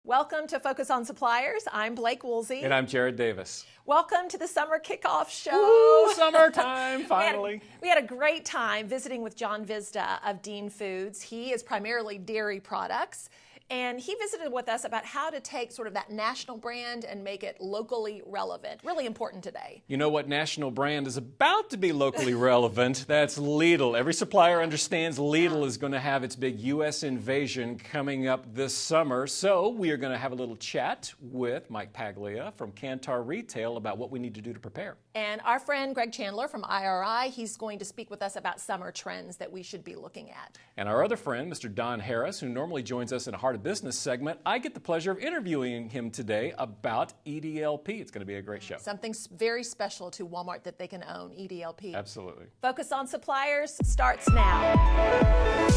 Welcome to Focus on Suppliers. I'm Blake Woolsey. And I'm Jared Davis. Welcome to the summer kickoff show. Ooh, summertime, finally. We had a great time visiting with John Hvizda of Dean Foods. He is primarily dairy products. And he visited with us about how to take sort of that national brand and make it locally relevant. Really important today. You know what national brand is about to be locally relevant? That's Lidl. Every supplier understands Lidl is going to have its big U.S. invasion coming up this summer. So we are going to have a little chat with Mike Paglia from Kantar Retail about what we need to do to prepare. And our friend Greg Chandler from IRI, he's going to speak with us about summer trends that we should be looking at. And our other friend, Mr. Don Harris, who normally joins us in a Heart of Business segment, I get the pleasure of interviewing him today about EDLP. It's going to be a great show. Something very special to Walmart that they can own, EDLP. Absolutely. Focus on Suppliers starts now.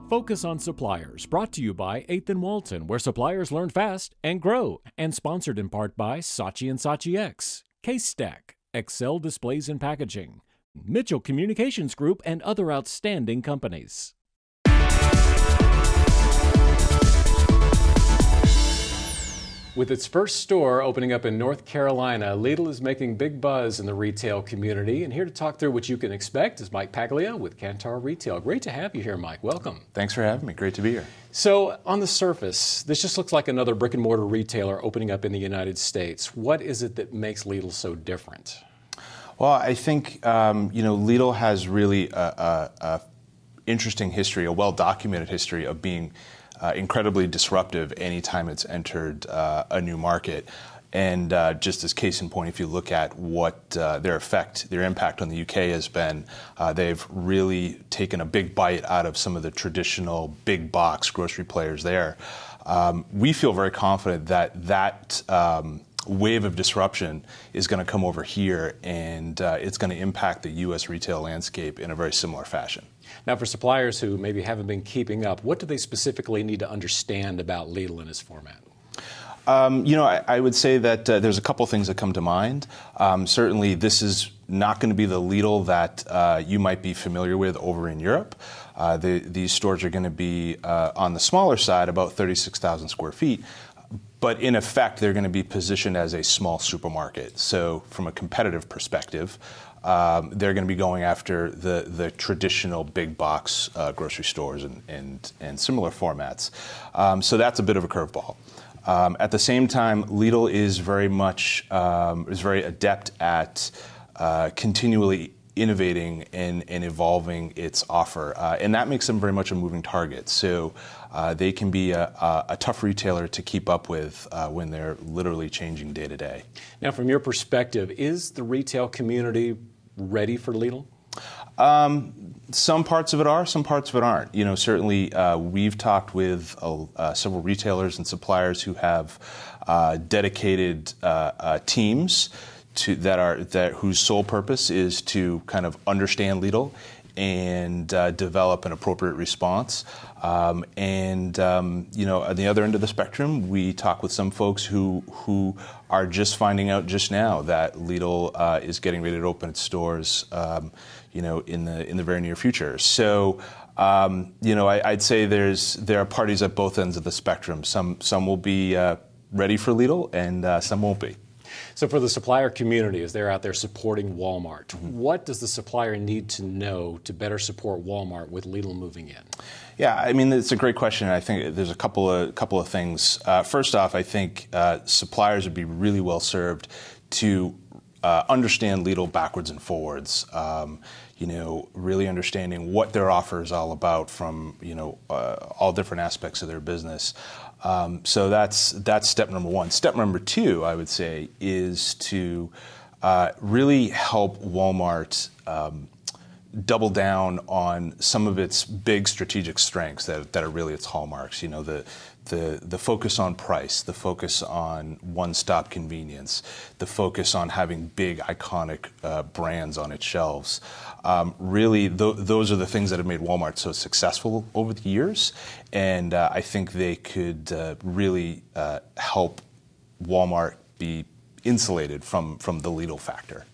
Focus on Suppliers, brought to you by 8th and Walton, where suppliers learn fast and grow, and sponsored in part by Saatchi & Saatchi X, Case Stack, Excel Displays and Packaging, Mitchell Communications Group, and other outstanding companies. With its first store opening up in North Carolina, Lidl is making big buzz in the retail community. And here to talk through what you can expect is Mike Paglia with Kantar Retail. Great to have you here, Mike. Welcome. Thanks for having me. Great to be here. So on the surface, this just looks like another brick and mortar retailer opening up in the United States. What is it that makes Lidl so different? Well, I think, Lidl has really a interesting history, a well-documented history of being incredibly disruptive anytime it's entered a new market. And just as case in point, if you look at what their impact on the UK has been, they've really taken a big bite out of some of the traditional big box grocery players there. We feel very confident that wave of disruption is going to come over here, and it's going to impact the U.S. retail landscape in a very similar fashion. Now, for suppliers who maybe haven't been keeping up, what do they specifically need to understand about Lidl in its format? I would say that there's a couple things that come to mind. Certainly, this is not going to be the Lidl that you might be familiar with over in Europe. These stores are going to be on the smaller side, about 36,000 square feet. But in effect, they're going to be positioned as a small supermarket. So from a competitive perspective, they're going to be going after the traditional big box grocery stores and similar formats. So that's a bit of a curveball. At the same time, Lidl is very adept at continually innovating and evolving its offer, and that makes them very much a moving target. So they can be a tough retailer to keep up with when they're literally changing day to day. Now, from your perspective, is the retail community ready for Lidl? Some parts of it are, some parts of it aren't. Certainly we've talked with several retailers and suppliers who have dedicated teams whose sole purpose is to kind of understand Lidl and develop an appropriate response. On the other end of the spectrum, we talk with some folks who are just finding out just now that Lidl is getting ready to open its stores, in the very near future. So, I'd say there are parties at both ends of the spectrum. Some will be ready for Lidl, and some won't be. So for the supplier community, as they're out there supporting Walmart, what does the supplier need to know to better support Walmart with Lidl moving in? Yeah, I mean, it's a great question. I think there's a couple of things. First off, I think suppliers would be really well served to understand Lidl backwards and forwards. Really understanding what their offer is all about from all different aspects of their business. So that's step number one. Step number two, I would say, is to really help Walmart double down on some of its big strategic strengths that are really its hallmarks. You know, the focus on price, the focus on one-stop convenience, the focus on having big iconic brands on its shelves. Really, those are the things that have made Walmart so successful over the years, and I think they could really help Walmart be insulated from the Lidl factor.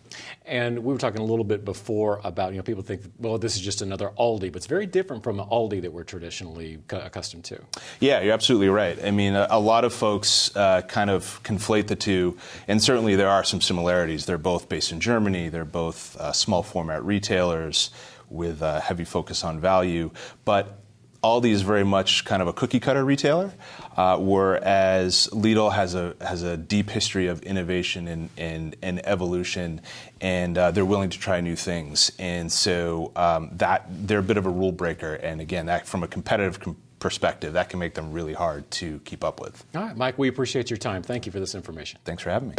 And we were talking a little bit before about, you know, people think, well, this is just another Aldi, but it's very different from the Aldi that we're traditionally accustomed to. Yeah, you're absolutely right. I mean, a lot of folks kind of conflate the two, and certainly there are some similarities. They're both based in Germany. They're both small format retailers with a heavy focus on value, but Aldi is very much kind of a cookie cutter retailer, whereas Lidl has a deep history of innovation and evolution, and they're willing to try new things. And so that they're a bit of a rule breaker. And again, that from a competitive perspective, that can make them really hard to keep up with. All right, Mike, we appreciate your time. Thank you for this information. Thanks for having me.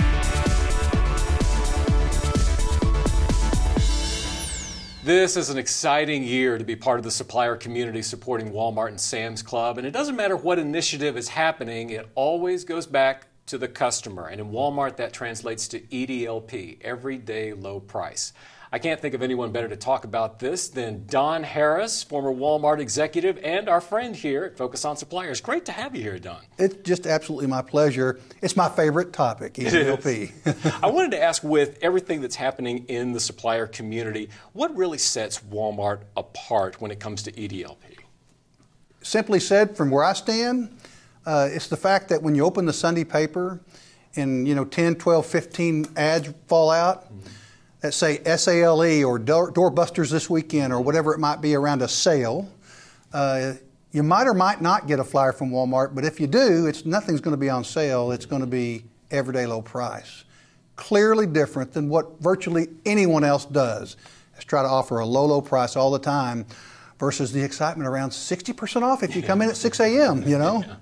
This is an exciting year to be part of the supplier community supporting Walmart and Sam's Club. And it doesn't matter what initiative is happening, it always goes back to the customer. And in Walmart, that translates to EDLP, everyday low price. I can't think of anyone better to talk about this than Don Harris, former Walmart executive and our friend here at Focus on Suppliers. Great to have you here, Don. It's just absolutely my pleasure. It's my favorite topic, EDLP. I wanted to ask, with everything that's happening in the supplier community, what really sets Walmart apart when it comes to EDLP? Simply said, from where I stand, it's the fact that when you open the Sunday paper and 10, 12, 15 ads fall out, that say SALE or doorbusters this weekend or whatever it might be around a sale, you might or might not get a flyer from Walmart, but if you do, nothing's going to be on sale. It's going to be everyday low price. Clearly different than what virtually anyone else does, is try to offer a low price all the time versus the excitement around 60% off if you come in at 6 a.m., Yeah.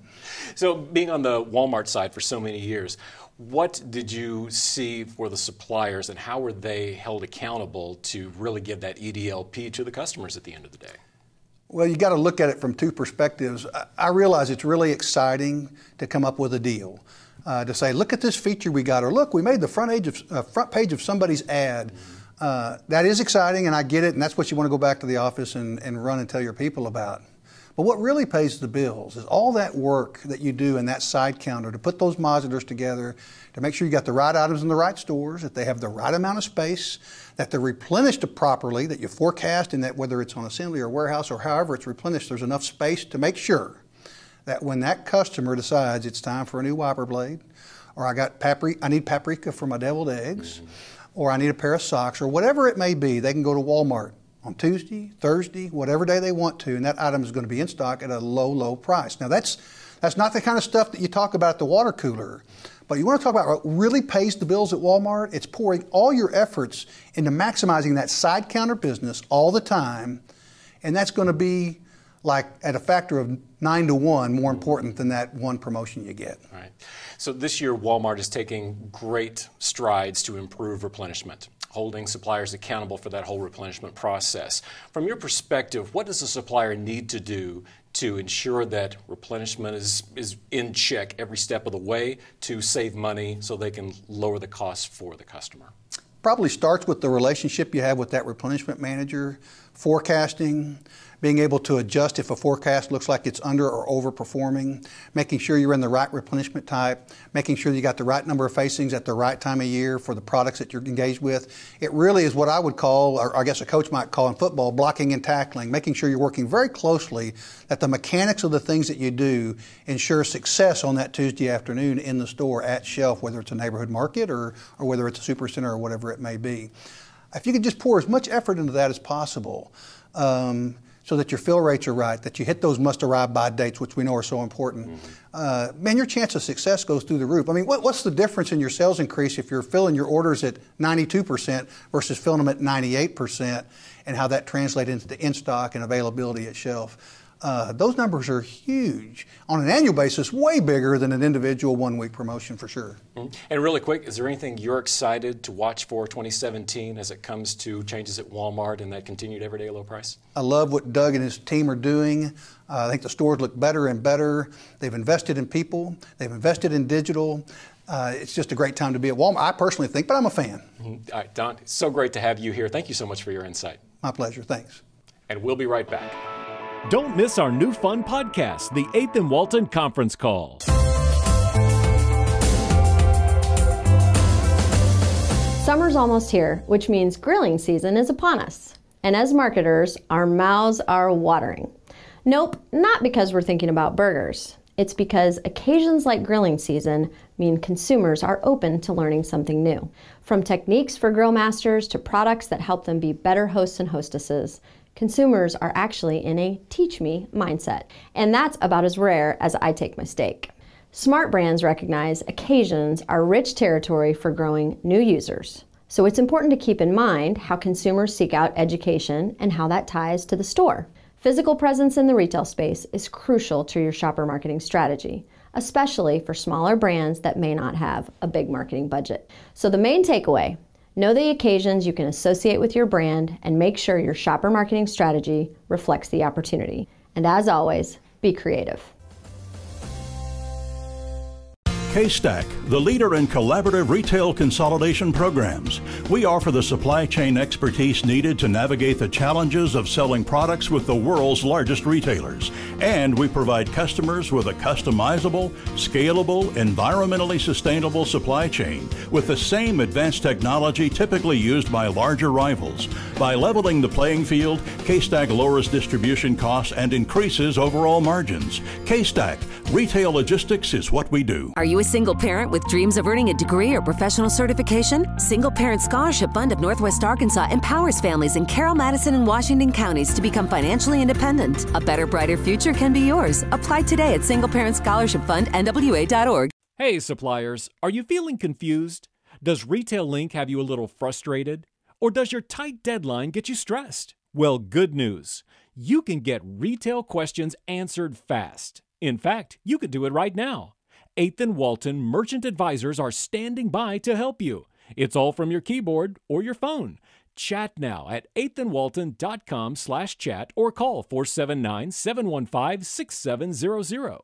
So being on the Walmart side for so many years, what did you see for the suppliers and how were they held accountable to really give that EDLP to the customers at the end of the day? Well, you got to look at it from two perspectives. I realize it's really exciting to come up with a deal, to say, look at this feature we got, or look, we made the front page of somebody's ad. That is exciting, and I get it, and that's what you want to go back to the office and run and tell your people about. But what really pays the bills is all that work that you do in that side counter to put those modulars together, to make sure you got the right items in the right stores, that they have the right amount of space, that they're replenished properly, that you forecast, and that whether it's on assembly or warehouse or however it's replenished, there's enough space to make sure that when that customer decides it's time for a new wiper blade, or I need paprika for my deviled eggs, or I need a pair of socks, or whatever it may be, they can go to Walmart on Tuesday, Thursday, whatever day they want to, and that item is going to be in stock at a low price. Now that's not the kind of stuff that you talk about at the water cooler, but you want to talk about what really pays the bills at Walmart. It's pouring all your efforts into maximizing that side counter business all the time, and that's going to be like at a factor of 9 to 1 more important than that one promotion you get. All right. So this year Walmart is taking great strides to improve replenishment, holding suppliers accountable for that whole replenishment process. From your perspective, what does a supplier need to do to ensure that replenishment is in check every step of the way to save money so they can lower the costs for the customer? Probably starts with the relationship you have with that replenishment manager, forecasting, being able to adjust if a forecast looks like it's under or overperforming, making sure you're in the right replenishment type, making sure you got the right number of facings at the right time of year for the products that you're engaged with. It really is what I would call, or I guess a coach might call in football, blocking and tackling, making sure you're working very closely that the mechanics of the things that you do ensure success on that Tuesday afternoon in the store at shelf, whether it's a neighborhood market or whether it's a supercenter or whatever it may be. If you could just pour as much effort into that as possible, so that your fill rates are right, that you hit those must-arrive by dates, which we know are so important, man, your chance of success goes through the roof. I mean, what's the difference in your sales increase if you're filling your orders at 92% versus filling them at 98%, and how that translates into the in-stock and availability at shelf? those numbers are huge. On an annual basis, way bigger than an individual one-week promotion for sure. And really quick, is there anything you're excited to watch for 2017 as it comes to changes at Walmart and that continued everyday low price? I love what Doug and his team are doing. I think the stores look better and better. They've invested in people. They've invested in digital. It's just a great time to be at Walmart, I personally think, but I'm a fan. All right, Don, it's so great to have you here. Thank you so much for your insight. My pleasure. Thanks. And we'll be right back. Don't miss our new fun podcast, the 8th and Walton Conference Call. Summer's almost here, which means grilling season is upon us. And as marketers, our mouths are watering. Nope, not because we're thinking about burgers. It's because occasions like grilling season mean consumers are open to learning something new. From techniques for grill masters to products that help them be better hosts and hostesses, consumers are actually in a teach me mindset. And that's about as rare as I take my steak. Smart brands recognize occasions are rich territory for growing new users. So it's important to keep in mind how consumers seek out education and how that ties to the store. Physical presence in the retail space is crucial to your shopper marketing strategy, especially for smaller brands that may not have a big marketing budget. So the main takeaway, know the occasions you can associate with your brand and make sure your shopper marketing strategy reflects the opportunity. And as always, be creative. K-Stack, the leader in collaborative retail consolidation programs. We offer the supply chain expertise needed to navigate the challenges of selling products with the world's largest retailers. And we provide customers with a customizable, scalable, environmentally sustainable supply chain with the same advanced technology typically used by larger rivals. By leveling the playing field, K-Stack lowers distribution costs and increases overall margins. K-Stack, retail logistics is what we do. Are you a single parent with dreams of earning a degree or professional certification? Single Parent Scholarship Fund of Northwest Arkansas empowers families in Carroll, Madison, and Washington counties to become financially independent. A better, brighter future can be yours. Apply today at singleparentscholarshipfundnwa.org. Hey, suppliers, are you feeling confused? Does Retail Link have you a little frustrated? Or does your tight deadline get you stressed? Well, good news. You can get retail questions answered fast. In fact, you could do it right now. 8th and Walton Merchant Advisors are standing by to help you. It's all from your keyboard or your phone. Chat now at 8thandwalton.com/chat or call 479-715-6700.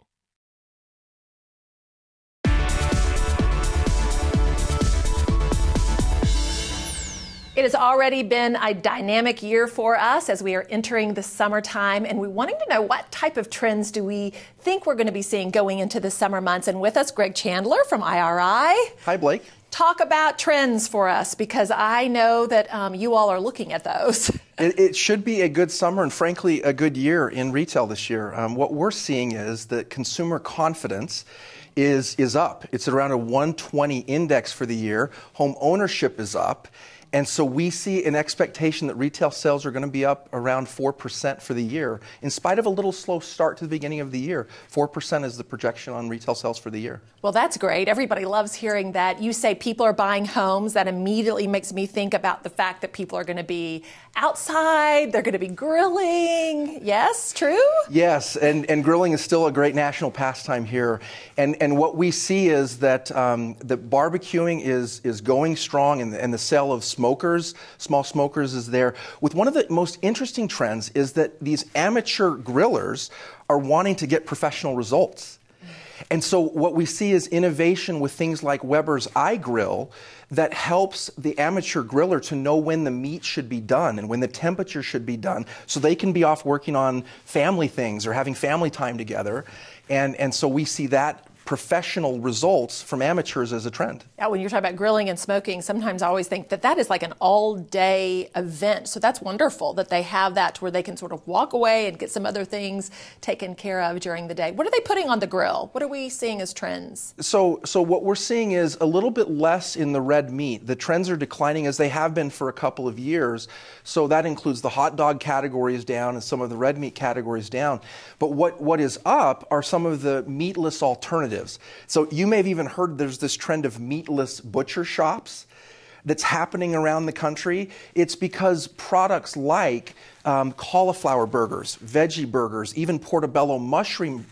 It has already been a dynamic year for us as we are entering the summertime, and we're wanting to know what type of trends do we think we're going to be seeing going into the summer months. And with us, Greg Chandler from IRI. Hi, Blake. Talk about trends for us, because I know that you all are looking at those. It should be a good summer and, frankly, a good year in retail this year. What we're seeing is that consumer confidence is up. It's at around a 120 index for the year. Home ownership is up. And so we see an expectation that retail sales are going to be up around 4% for the year. In spite of a little slow start to the beginning of the year, 4% is the projection on retail sales for the year. Well, that's great. Everybody loves hearing that. You say people are buying homes. That immediately makes me think about the fact that people are going to be outside. They're going to be grilling. Yes, true? Yes, and grilling is still a great national pastime here. And what we see is that the barbecuing is going strong, and the sale of smokers, small smokers is there. With one of the most interesting trends is that these amateur grillers are wanting to get professional results. And so what we see is innovation with things like Weber's iGrill that helps the amateur griller to know when the meat should be done and when the temperature should be done, so they can be off working on family things or having family time together. And so we see that professional results from amateurs as a trend. Yeah, when you're talking about grilling and smoking, sometimes I always think that that is like an all-day event. So that's wonderful that they have that to where they can sort of walk away and get some other things taken care of during the day. What are they putting on the grill? What are we seeing as trends? So what we're seeing is a little bit less in the red meat. The trends are declining as they have been for a couple of years. So that includes the hot dog categories down and some of the red meat categories down. But what is up are some of the meatless alternatives. So you may have even heard there's this trend of meatless butcher shops. that's happening around the country, it's because products like cauliflower burgers, veggie burgers, even portobello mushroom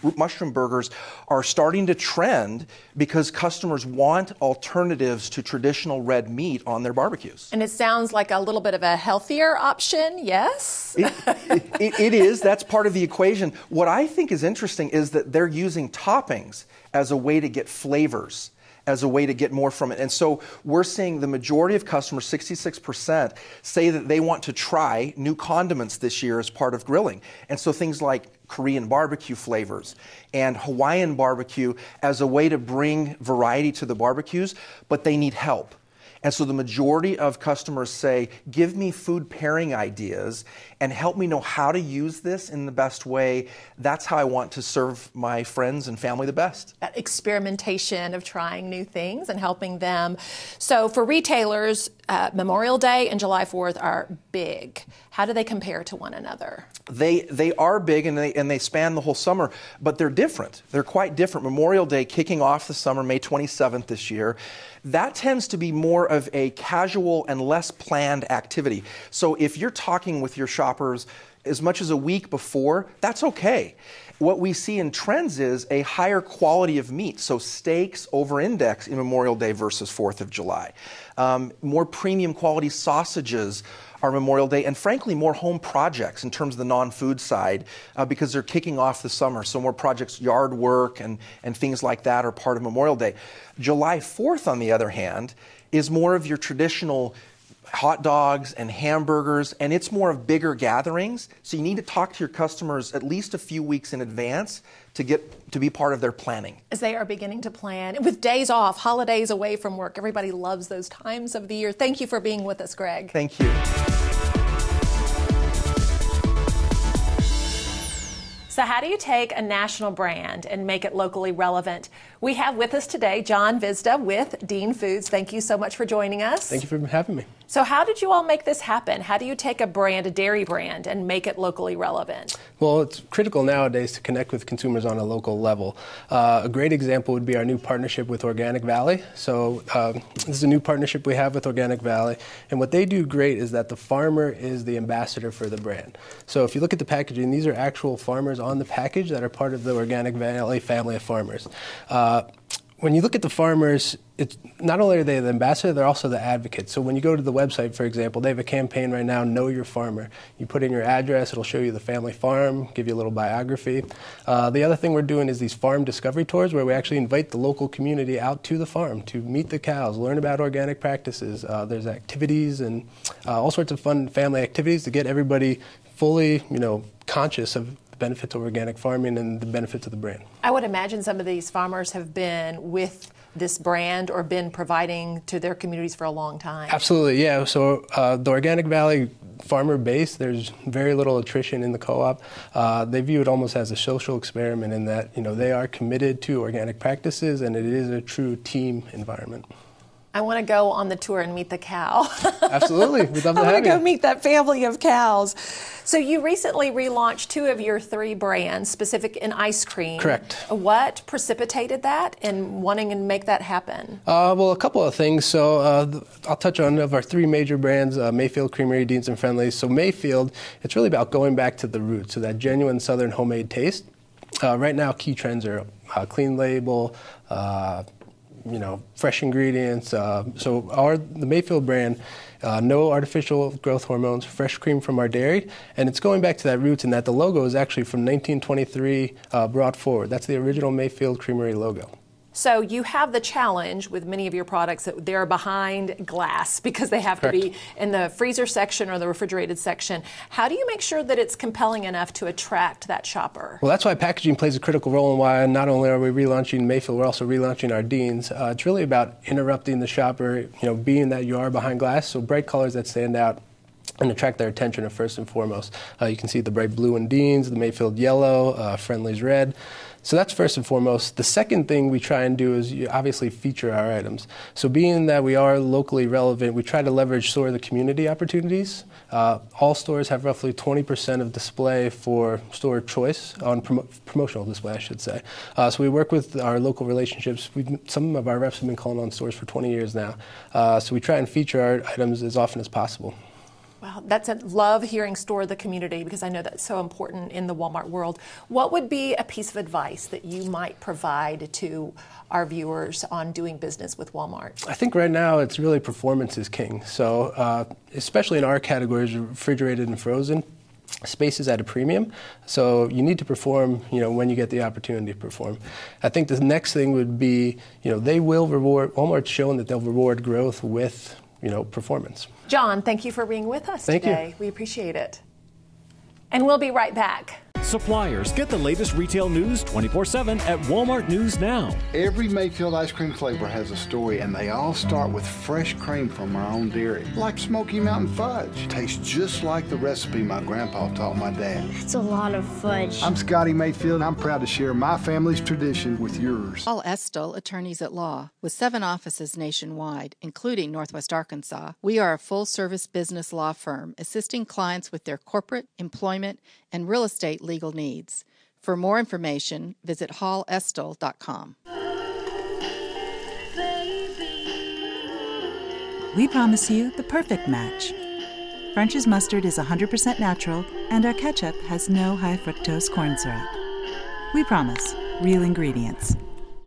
burgers are starting to trend because customers want alternatives to traditional red meat on their barbecues. And it sounds like a little bit of a healthier option, yes? It is. That's part of the equation. What I think is interesting is that they're using toppings as a way to get flavors, as a way to get more from it. And so we're seeing the majority of customers, 66%, say that they want to try new condiments this year as part of grilling. And so things like Korean barbecue flavors and Hawaiian barbecue as a way to bring variety to the barbecues, but they need help. And so the majority of customers say, give me food pairing ideas and help me know how to use this in the best way. That's how I want to serve my friends and family the best. That experimentation of trying new things and helping them. So for retailers, Memorial Day and July 4th are big. How do they compare to one another? They are big and they span the whole summer, but they're different. They're quite different. Memorial Day kicking off the summer, May 27th this year. That tends to be more of a casual and less planned activity. So if you're talking with your shoppers as much as a week before, that's okay. What we see in trends is a higher quality of meat. So steaks over-index in Memorial Day versus 4th of July. More premium quality sausages are Memorial Day, and frankly, more home projects in terms of the non-food side because they're kicking off the summer. So more projects, yard work and things like that are part of Memorial Day. July 4th, on the other hand, is more of your traditional hot dogs and hamburgers, and it's more of bigger gatherings. So you need to talk to your customers at least a few weeks in advance to be part of their planning. As they are beginning to plan, with days off, holidays away from work, everybody loves those times of the year. Thank you for being with us, Greg. Thank you. So how do you take a national brand and make it locally relevant? We have with us today John Hvizda with Dean Foods. Thank you so much for joining us. Thank you for having me. So how did you all make this happen? How do you take a brand, a dairy brand, and make it locally relevant? Well, it's critical nowadays to connect with consumers on a local level. A great example would be our new partnership with Organic Valley. So this is a new partnership we have with Organic Valley. And what they do great is that the farmer is the ambassador for the brand. So if you look at the packaging, these are actual farmers on the package that are part of the Organic Valley family of farmers. When you look at the farmers, it's not only are they the ambassador, they're also the advocate. So when you go to the website, for example, they have a campaign right now, Know Your Farmer. You put in your address, it'll show you the family farm, give you a little biography. The other thing we're doing is these farm discovery tours where we actually invite the local community out to the farm to meet the cows, learn about organic practices. There's activities and all sorts of fun family activities to get everybody fully, conscious of the benefits of organic farming and the benefits of the brand. I would imagine some of these farmers have been with this brand or been providing to their communities for a long time. Absolutely, yeah. So the Organic Valley farmer base, there's very little attrition in the co-op. They view it almost as a social experiment in that, they are committed to organic practices and it is a true team environment. I want to go on the tour and meet the cow. Absolutely. We'd love to have you. I want to go meet that family of cows. So you recently relaunched 2 of your 3 brands, specific in ice cream. Correct. What precipitated that and wanting to make that happen? Well, a couple of things. So I'll touch on of our 3 major brands, Mayfield, Creamery, Deans, and Friendly's. So Mayfield, it's really about going back to the roots, so that genuine Southern homemade taste. Right now, key trends are clean label, fresh ingredients. So the Mayfield brand, no artificial growth hormones, fresh cream from our dairy, and it's going back to that roots in that the logo is actually from 1923 brought forward. That's the original Mayfield Creamery logo. So you have the challenge with many of your products that they're behind glass because they have Correct. to be in the freezer section or the refrigerated section. How do you make sure that it's compelling enough to attract that shopper? Well, that's why packaging plays a critical role in why not only are we relaunching Mayfield, we're also relaunching our Deans. It's really about interrupting the shopper, being that you are behind glass, so bright colors that stand out and attract their attention are first and foremost. You can see the bright blue in Deans, the Mayfield yellow, Friendly's red. So that's first and foremost. The second thing we try and do is obviously feature our items. So being that we are locally relevant, we try to leverage store of the community opportunities. All stores have roughly 20% of display for store choice, on promotional display, I should say. So we work with our local relationships. Some of our reps have been calling on stores for 20 years now. So we try and feature our items as often as possible. Wow, love hearing store of the community, because I know that's so important in the Walmart world. What would be a piece of advice that you might provide to our viewers on doing business with Walmart? I think right now it's really performance is king. So especially in our categories, refrigerated and frozen, space is at a premium. So you need to perform, when you get the opportunity to perform. I think the next thing would be, they will reward, Walmart's shown that they'll reward growth with, performance. John, thank you for being with us today. Thank you. We appreciate it. And we'll be right back. Suppliers, get the latest retail news 24/7 at Walmart News Now. Every Mayfield ice cream flavor has a story, and they all start with fresh cream from our own dairy, like Smoky Mountain Fudge. Tastes just like the recipe my grandpa taught my dad. It's a lot of fudge. I'm Scotty Mayfield, and I'm proud to share my family's tradition with yours. Paul Estill, attorneys at law. With 7 offices nationwide, including Northwest Arkansas, we are a full-service business law firm assisting clients with their corporate, employment, and real estate legal needs. For more information, visit hallestill.com. We promise you the perfect match. French's mustard is 100% natural, and our ketchup has no high fructose corn syrup. We promise real ingredients.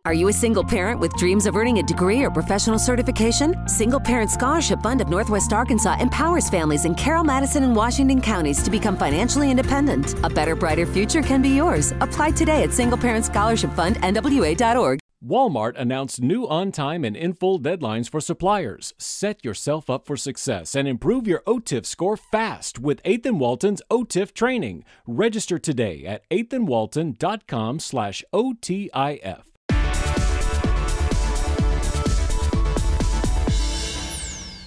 Are you a single parent with dreams of earning a degree or professional certification? Single Parent Scholarship Fund of Northwest Arkansas empowers families in Carroll, Madison, and Washington counties to become financially independent. A better, brighter future can be yours. Apply today at singleparentscholarshipfundnwa.org. Walmart announced new on-time and in-full deadlines for suppliers. Set yourself up for success and improve your OTIF score fast with 8th and Walton's OTIF training. Register today at 8thandwalton.com/OTIF.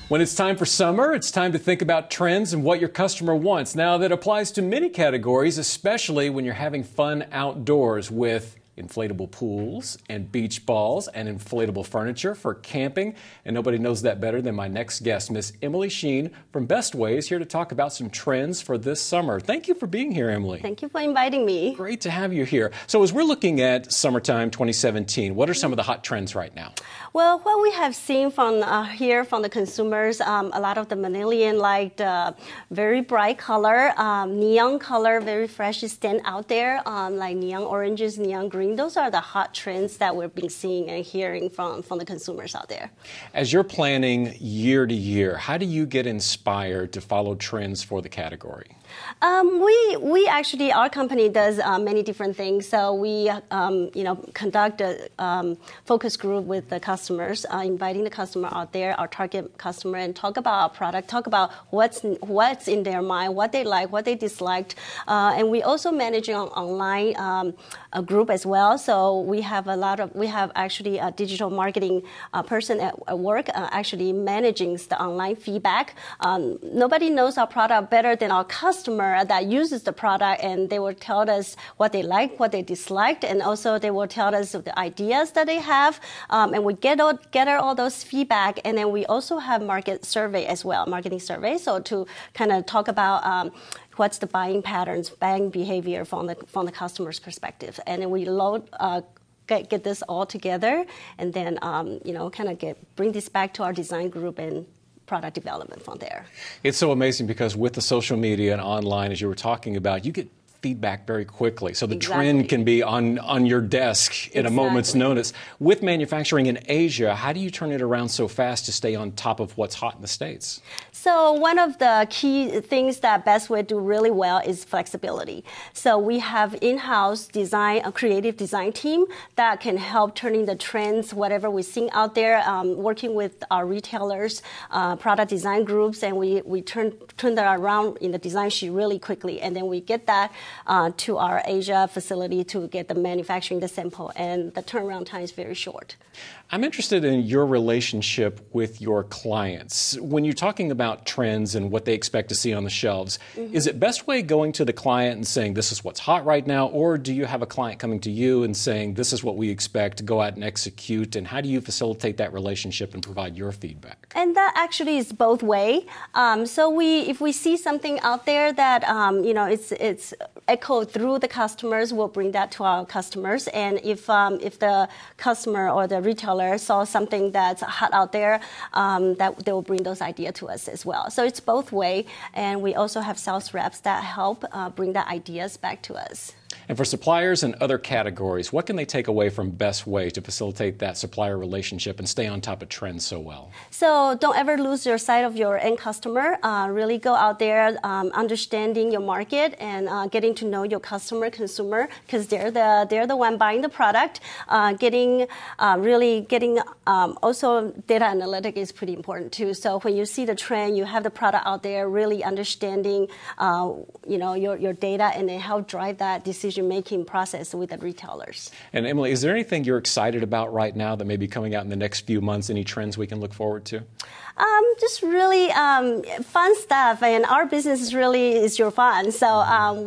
When it's time for summer, it's time to think about trends and what your customer wants. Now, that applies to many categories, especially when you're having fun outdoors with inflatable pools and beach balls and inflatable furniture for camping. And nobody knows that better than my next guest, Miss Emily Sheen from Bestway, is here to talk about some trends for this summer. Thank you for being here, Emily. Thank you for inviting me. Great to have you here. So as we're looking at summertime 2017, what are some of the hot trends right now? Well, what we have seen from here from the consumers, a lot of the Manilian liked very bright color, neon color, very fresh, stand out there, like neon oranges, neon green. Those are the hot trends that we've been seeing and hearing from the consumers out there. As you're planning year to year, how do you get inspired to follow trends for the category? We actually, our company does many different things. So we, conduct a focus group with the customers, inviting the customer out there, our target customer, and talk about our product, talk about what's in their mind, what they like, what they disliked. And we also manage an online a group as well. So we have actually a digital marketing person at work actually managing the online feedback. Nobody knows our product better than our customer that uses the product, and they will tell us what they like, what they disliked, and also they will tell us the ideas that they have, and we gather all those feedback, and then we also have marketing survey, so to kind of talk about what's the buying patterns, buying behavior from the customer's perspective, and then we get this all together, and then bring this back to our design group and product development from there. It's so amazing because with the social media and online, as you were talking about, you get feedback very quickly. So the trend can be on your desk in a moment's notice. With manufacturing in Asia, how do you turn it around so fast to stay on top of what's hot in the States? So one of the key things that Bestway do really well is flexibility. So we have in-house a creative design team that can help turning the trends, whatever we're seeing out there, working with our retailers, product design groups, and we turn that around in the design sheet really quickly, and then we get that to our Asia facility to get the manufacturing the sample, and the turnaround time is very short. I'm interested in your relationship with your clients. When you're talking about trends and what they expect to see on the shelves, is it Bestway going to the client and saying, this is what's hot right now, or do you have a client coming to you and saying, this is what we expect, to go out and execute, and how do you facilitate that relationship and provide your feedback? And that actually is both way. So if we see something out there that it's echoed through the customers, we'll bring that to our customers. And if the customer or the retailer saw something that's hot out there, that they will bring those ideas to us as well. So it's both way, and we also have sales reps that help bring the ideas back to us. And for suppliers and other categories, what can they take away from Bestway to facilitate that supplier relationship and stay on top of trends so well? So don't ever lose your sight of your end customer. Really go out there, understanding your market and getting to know your consumer, because they're the one buying the product. Also data analytic is pretty important too. So when you see the trend, you have the product out there, really understanding your data, and then help drive that decision-making process with the retailers. And Emily, is there anything you're excited about right now that may be coming out in the next few months? Any trends we can look forward to? Just really fun stuff, and our business is your fun. So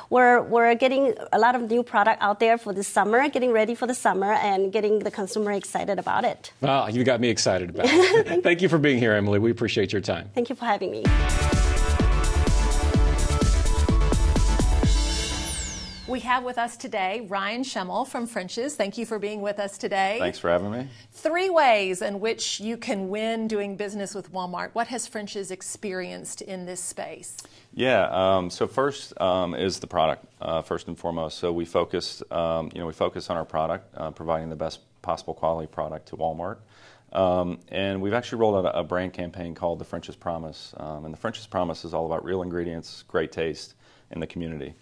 we're getting a lot of new product out there for the summer, getting ready for the summer, and getting the consumer excited about it. Well, you got me excited about it. Thank you for being here, Emily. We appreciate your time. Thank you for having me. We have with us today Ryan Schemmel from French's. Thank you for being with us today. Thanks for having me. 3 ways in which you can win doing business with Walmart. What has French's experienced in this space? Yeah, so first is the product, first and foremost. So we focus on our product, providing the best possible quality product to Walmart. And we've actually rolled out a brand campaign called the French's Promise. And the French's Promise is all about real ingredients, great taste in the community.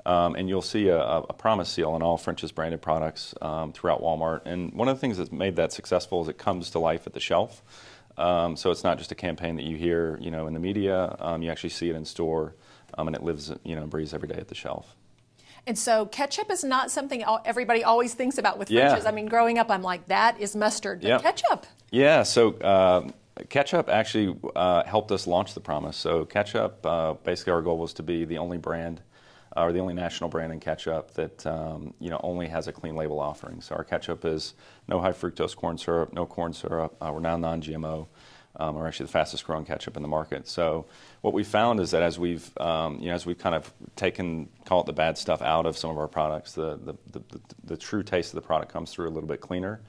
And you'll see a promise seal on all French's branded products throughout Walmart. And one of the things that's made that successful is it comes to life at the shelf. So it's not just a campaign that you hear, in the media. You actually see it in store, and it lives, and breathes every day at the shelf. And so ketchup is not something everybody always thinks about with French's. I mean, growing up, I'm like, that is mustard, but ketchup. Yeah, so ketchup actually helped us launch the promise. So ketchup, basically our goal was to be the only brand, or the only national brand in ketchup that only has a clean label offering. So our ketchup is no high fructose corn syrup, no corn syrup. We're now non-GMO. We're actually the fastest growing ketchup in the market. So what we found is that as we've kind of taken, call it the bad stuff, out of some of our products, the true taste of the product comes through a little bit cleaner.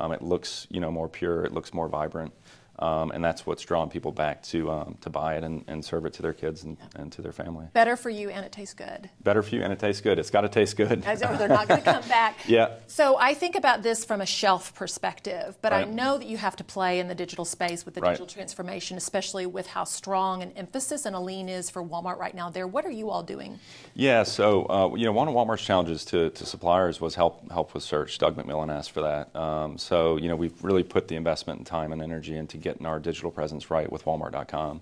It looks more pure. It looks more vibrant. And that's what's drawn people back to buy it and serve it to their kids and to their family. Better for you, and it tastes good. Better for you, and it tastes good. It's got to taste good. Or they're not going to come back. Yeah. So I think about this from a shelf perspective, but I know that you have to play in the digital space with the digital transformation, especially with how strong an emphasis and a lean is for Walmart right now there. What are you all doing? Yeah, so one of Walmart's challenges to suppliers was help with search. Doug McMillan asked for that. So we've really put the investment and time and energy into getting our digital presence right with Walmart.com.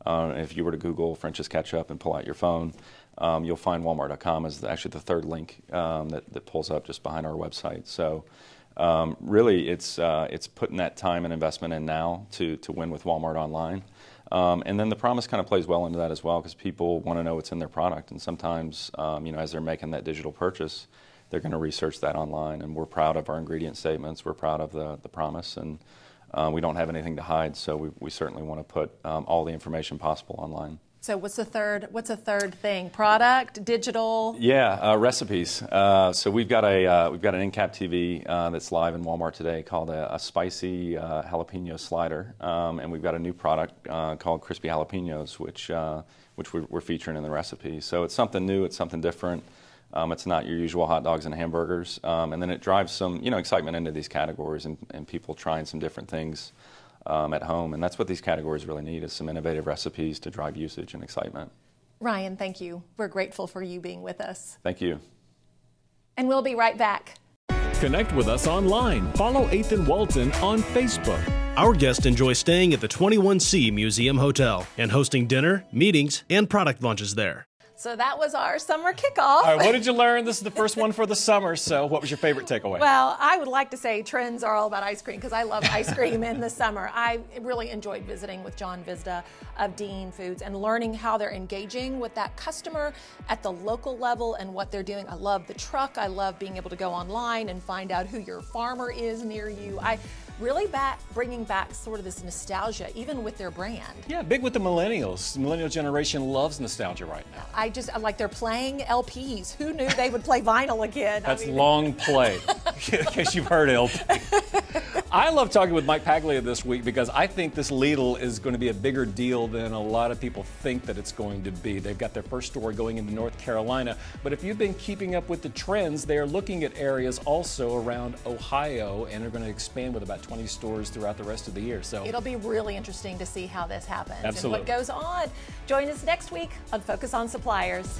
If you were to Google French's Ketchup and pull out your phone, you'll find Walmart.com as actually the third link that pulls up just behind our website. So really, it's putting that time and investment in now to win with Walmart online. And then the promise kind of plays well into that as well, because people want to know what's in their product. And sometimes, as they're making that digital purchase, they're going to research that online. And we're proud of our ingredient statements. We're proud of the promise. And we don't have anything to hide, so we certainly want to put all the information possible online. So what's a third thing? Product, digital? Yeah, recipes. So we've got an in-cap TV that's live in Walmart today called a spicy jalapeno slider, and we've got a new product called crispy jalapenos, which we're featuring in the recipe. So it's something new, it's something different. It's not your usual hot dogs and hamburgers, and then it drives some excitement into these categories and people trying some different things at home, and that's what these categories really need, is some innovative recipes to drive usage and excitement. Ryan, thank you. We're grateful for you being with us. Thank you. And we'll be right back. Connect with us online. Follow 8th and Walton on Facebook. Our guests enjoy staying at the 21C Museum Hotel and hosting dinner, meetings, and product launches there. So that was our summer kickoff. All right, what did you learn? This is the first one for the summer, so what was your favorite takeaway? Well, I would like to say trends are all about ice cream because I love ice cream in the summer. I really enjoyed visiting with John Hvizda of Dean Foods and learning how they're engaging with that customer at the local level and what they're doing. I love the truck. I love being able to go online and find out who your farmer is near you. I really bringing back sort of this nostalgia, even with their brand. Yeah, big with the millennials. The millennial generation loves nostalgia right now. I like they're playing LPs. Who knew they would play vinyl again? That's long play, in case you've heard LP. I love talking with Mike Paglia this week because I think this Lidl is going to be a bigger deal than a lot of people think that it's going to be. They've got their first store going into North Carolina, but if you've been keeping up with the trends, they are looking at areas also around Ohio, and they're going to expand with about 20 stores throughout the rest of the year. So it'll be really interesting to see how this happens. Absolutely. And what goes on. Join us next week on Focus on Suppliers.